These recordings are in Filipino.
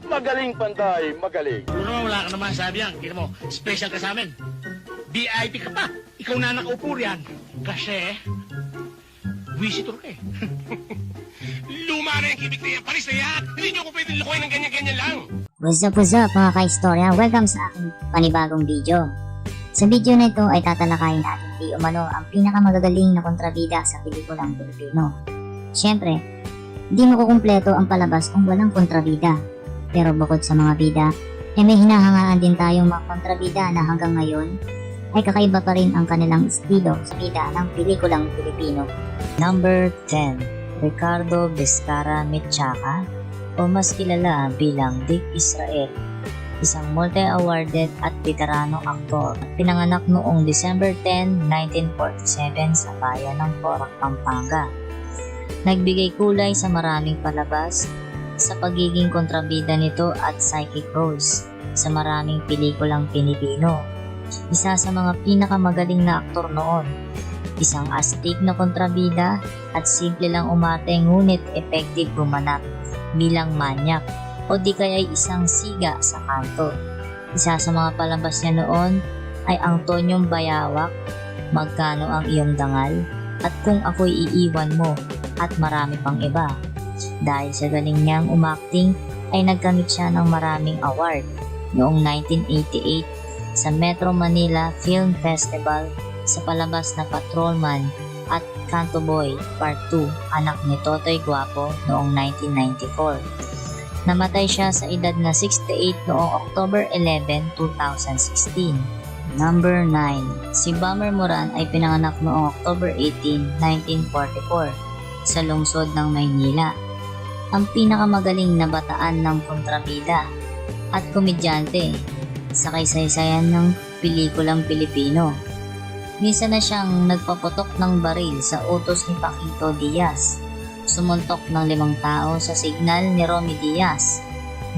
Magaling, Panday, magaling. Puro naman wala ka naman sabi yan. Kita mo, special ka sa amin. VIP ka pa. Ikaw na nakaupo riyan. Kasi, visitor ka eh. Luma na yung kibig na yan. Palis na yan. Hindi nyo ko pwedeng lukoy ng ganyan-ganyan lang. What's up mga ka-istorya? Welcome sa aking panibagong video. Sa video na ito ay tatalakayin natin di umano ang pinakamagagaling na kontrabida sa pelikulang Pilipino. Siyempre, di makukumpleto ang palabas kung walang kontrabida. Pero bukod sa mga bida, may hinahangaan din tayong mga kontrabida na hanggang ngayon ay kakaiba pa rin ang kanilang estilo sa bida ng pelikulang Pilipino. Number 10, Ricardo Vizcarra Menchaca o mas kilala bilang Dick Israel, isang multi-awarded at veteranong aktor. Pinanganak noong December 10, 1947 sa bayan ng Porac, Pampanga. Nagbigay kulay sa maraming palabas sa pagiging kontrabida nito at psychic roles sa maraming pelikulang Pilipino. Isa sa mga pinakamagaling na aktor noon, isang astig na kontrabida at simple lang umarte ngunit effective gumanap bilang manyak o di kaya isang siga sa kanto. Isa sa mga palabas niya noon ay ang Tonyong Bayawak, Magkano ang iyong dangal, at Kung ako'y iiwan mo, at marami pang iba. Dahil sa galing niyang umakting ay nagkamit siya ng maraming award noong 1988 sa Metro Manila Film Festival sa palabas na Patrolman at Kanto Boy Part 2, anak ni Totoy Guapo noong 1994. Namatay siya sa edad na 68 noong October 11, 2016. Number 9. Si Bammer Moran ay pinanganak noong October 18, 1944 sa lungsod ng Maynila. Ang pinakamagaling na bataan ng kontrabida at komedyante sa kaysaysayan ng pelikulang Pilipino. Minsan na siyang nagpaputok ng baril sa utos ni Paquito Diaz, sumuntok ng 5 tao sa signal ni Romy Diaz,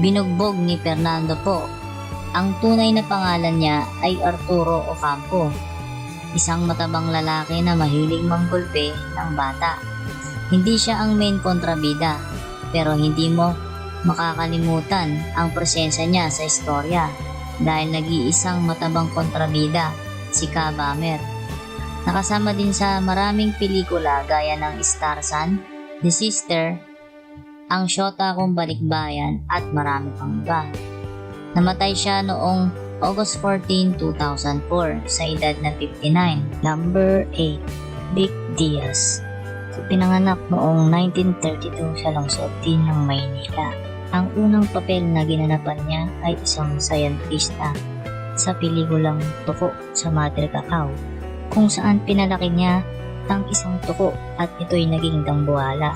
binugbog ni Fernando Po. Ang tunay na pangalan niya ay Arturo Ocampo, isang matabang lalaki na mahilig manggulpe ng bata. Hindi siya ang main kontrabida, pero hindi mo makakalimutan ang presensya niya sa istorya dahil nag-iisang matabang kontrabida, si Ka Bammer. Nakasama din sa maraming pelikula gaya ng Starsan, The Sister, Ang Shota Kong Balikbayan at marami pang iba. Namatay siya noong August 14, 2004 sa edad na 59. Number 8, Vic Diaz. Pinanganak noong 1932 sa lungsod din ng Maynila. Ang unang papel na ginanapan niya ay isang scientista sa pelikulang Tuko sa Mother Cacao, kung saan pinalaki niya ang isang tuko at ito'y naging dambuhala.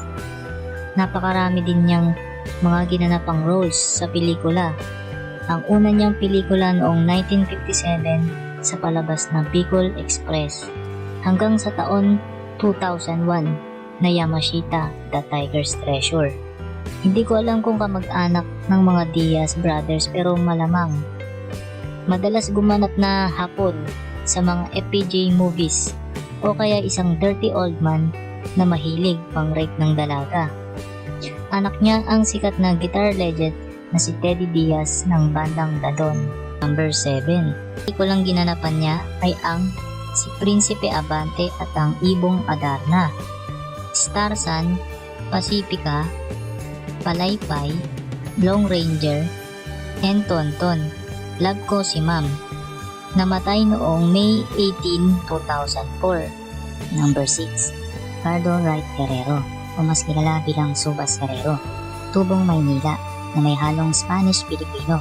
Napakarami din niyang mga ginanapang roles sa pelikula. Ang una niyang pelikula noong 1957 sa palabas ng Bicol Express hanggang sa taon 2001 na Yamashita, The Tiger's Treasure. Hindi ko alam kung kamag-anak ng mga Diaz brothers pero malamang. Madalas gumanap na hapon sa mga FPJ movies o kaya isang dirty old man na mahilig pang rape ng dalaga. Anak niya ang sikat na guitar legend na si Teddy Diaz ng bandang Dadon. Number 7. Pelikulang ginanapan niya ay ang Si Prinsipe Abante at ang Ibong Adarna, Starsan, Pacifica, Palaypay, Long Ranger, and Tonton, Love Ko Si Ma'am. Namatay noong May 18, 2004. Number 6. Cardo Wright Guerrero o mas kilala bilang Subas Guerrero, tubong Maynila na may halong Spanish-Filipino,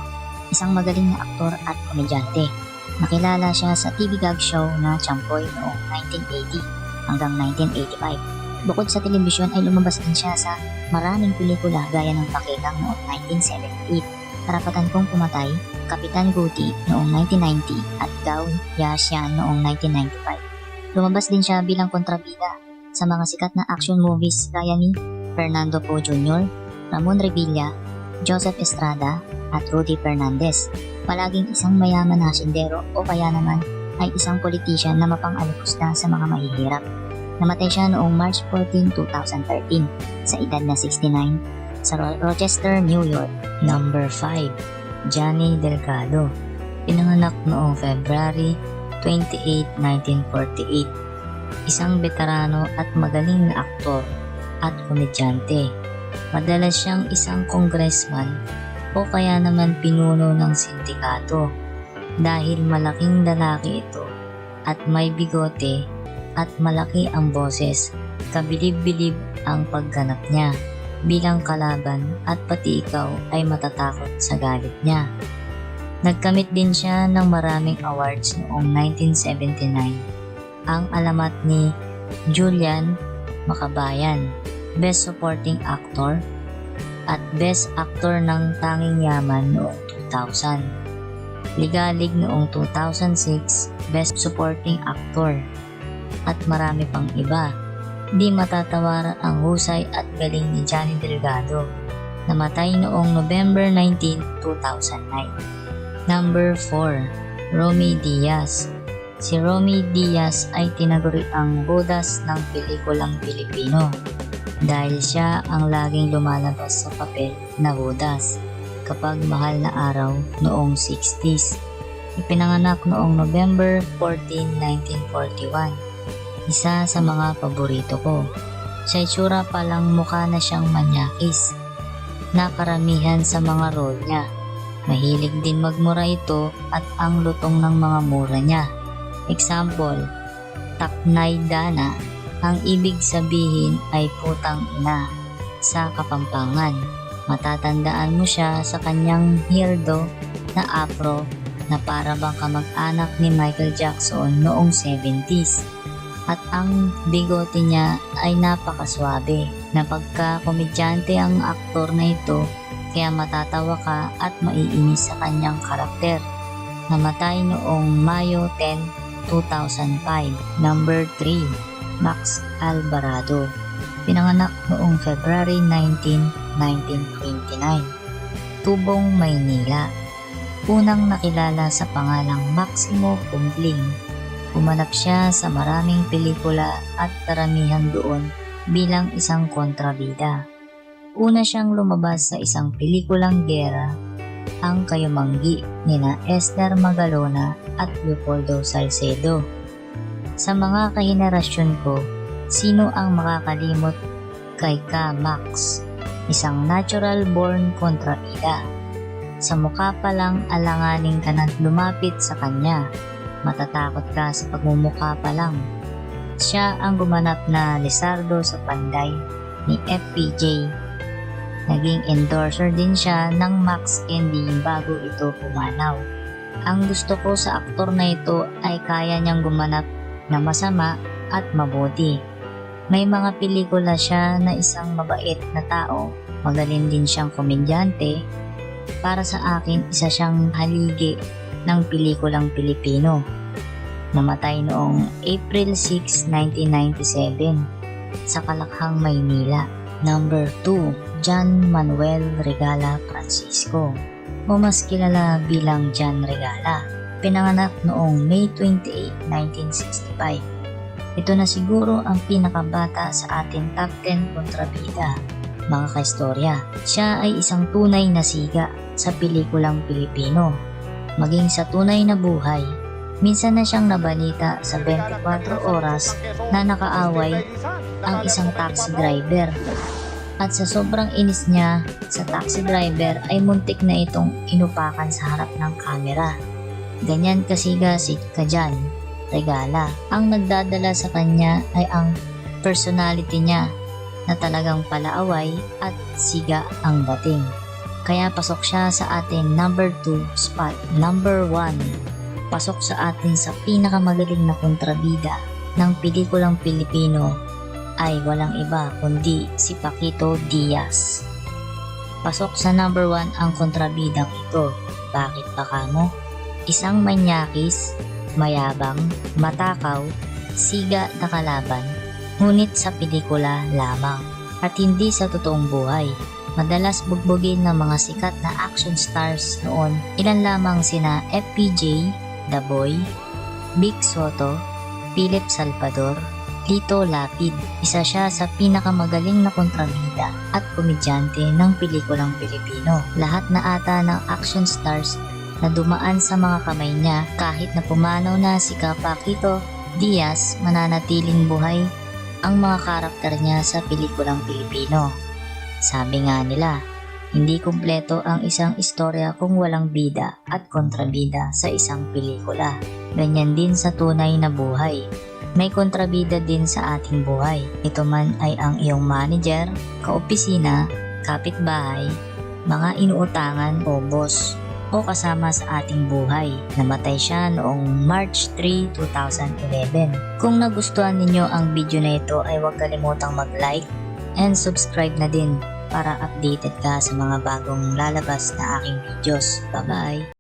isang magaling na aktor at komedyante. Nakilala siya sa TV gag show na Champoy noong 1980 hanggang 1985. Bukod sa telebisyon ay lumabas din siya sa maraming pelikula gaya ng Pakilang noong 1978, Karapatan Kong Pumatay, Kapitan Guti noong 1990 at Gao Yasyan noong 1995. Lumabas din siya bilang kontrabida sa mga sikat na action movies gaya ni Fernando Po Jr., Ramon Revilla, Joseph Estrada at Rudy Fernandez. Palaging isang mayaman na sindero o kaya naman ay isang politician na mapang-alipusta sa mga mahihirap. Namatay siya noong March 14, 2013 sa edad na 69 sa Rochester, New York. Number 5. Johnny Delgado. Pinanganak noong February 28, 1948. Isang veterano at magaling na aktor at komedyante. Madalas siyang isang congressman o kaya naman pinuno ng sindikato dahil malaking lalaki ito at may bigote at malaki ang boses. Kabilib-bilib ang pagganap niya bilang kalaban at pati ikaw ay matatakot sa galit niya. Nagkamit din siya ng maraming awards noong 1979. Ang alamat ni Julian Makabayan, Best Supporting Actor at Best Actor ng Tanging Yaman noong 2000. Ligalig noong 2006, Best Supporting Actor at marami pang iba. Di matatawaran ang husay at galing ni Johnny Delgado. Namatay noong November 19, 2009. Number 4. Romy Diaz. Si Romy Diaz ay tinaguri ang Budas ng pelikulang Pilipino dahil siya ang laging lumalabas sa papel na Budas kapag mahal na araw noong 60s. Ipinanganak noong November 14, 1941. Isa sa mga paborito ko. Sa itsura pa lang mukha na siyang manyakis na karamihan sa mga role niya. Mahilig din magmura ito at ang lutong ng mga mura niya. Example, Taknay Dana, ang ibig sabihin ay putang ina sa Kapampangan. Matatandaan mo siya sa kanyang hairdo na afro na para bang kamag-anak ni Michael Jackson noong 70s. At ang bigote niya ay napakaswabe na pagka-komedyante ang aktor na ito kaya matatawa ka at maiinis sa kanyang karakter. Namatay noong Mayo 10, 2005. Number 3. Max Alvarado. Pinanganak noong February 19, 1929. Tubong, Maynila. Unang nakilala sa pangalang Maximo Cumbling. Umanap siya sa maraming pelikula at karamihan doon bilang isang kontrabida. Una siyang lumabas sa isang pelikulang gera, Ang Kayumanggi nina Esther Magalona at Leopoldo Salcedo. Sa mga kahenerasyon ko, sino ang makakalimot kay Ka Max, isang natural born kontrabida. Sa mukha pa lang alanganin ka na lumapit sa kanya. Matatakot ka sa pagmumukha pa lang. Siya ang gumanap na Lizardo sa Panday ni FPJ. Naging endorser din siya ng Max Candy bago ito pumanaw. Ang gusto ko sa aktor na ito ay kaya niyang gumanap na masama at mabuti. May mga pelikula siya na isang mabait na tao. Magaling din siyang komedyante. Para sa akin, isa siyang haligi ng pelikulang Pilipino. Namatay noong April 6, 1997 sa Kalakhang, Maynila. Number 2. John Manuel Regala Francisco o mas kilala bilang John Regala. Pinanganak noong May 28, 1965. Ito na siguro ang pinakabata sa ating top 10 kontrabida, mga kaistorya. Siya ay isang tunay na siga sa pelikulang Pilipino. Maging sa tunay na buhay, minsan na siyang nabalita sa 24 oras na nakaaway ang isang taxi driver. At sa sobrang inis niya sa taxi driver ay muntik na itong inupakan sa harap ng kamera. Ganyan kasiga si Kajan Regala. Ang nagdadala sa kanya ay ang personality niya na talagang palaaway at siga ang dating. Kaya pasok siya sa ating number 2 spot. Number 1. Pasok sa atin sa pinakamagaling na kontrabida ng pelikulang Pilipino ay walang iba kundi si Paquito Diaz. Pasok sa number 1 ang kontrabidang ito. Bakit ba kamo? Isang manyakis, mayabang, matakaw, siga na kalaban, ngunit sa pelikula lamang at hindi sa totoong buhay. Madalas bugbugin ng mga sikat na action stars noon, ilan lamang sina FPJ, The Boy, Big Soto, Philip Salvador, Lito Lapid. Isa siya sa pinakamagaling na kontrabida at komedyante ng pelikulang Pilipino. Lahat na ata ng action stars na dumaan sa mga kamay niya kahit na pumanaw na si Paquito Diaz, mananatiling buhay ang mga karakter niya sa pelikulang Pilipino. Sabi nga nila, hindi kumpleto ang isang istorya kung walang bida at kontrabida sa isang pelikula. Ganyan din sa tunay na buhay. May kontrabida din sa ating buhay. Ito man ay ang iyong manager, kaopisina, kapitbahay, mga inuutangan o boss o kasama sa ating buhay. Namatay siya noong March 3, 2011. Kung nagustuhan ninyo ang video na ito ay huwag kalimutang mag-like and subscribe na din para updated ka sa mga bagong lalabas na aking videos. Bye-bye!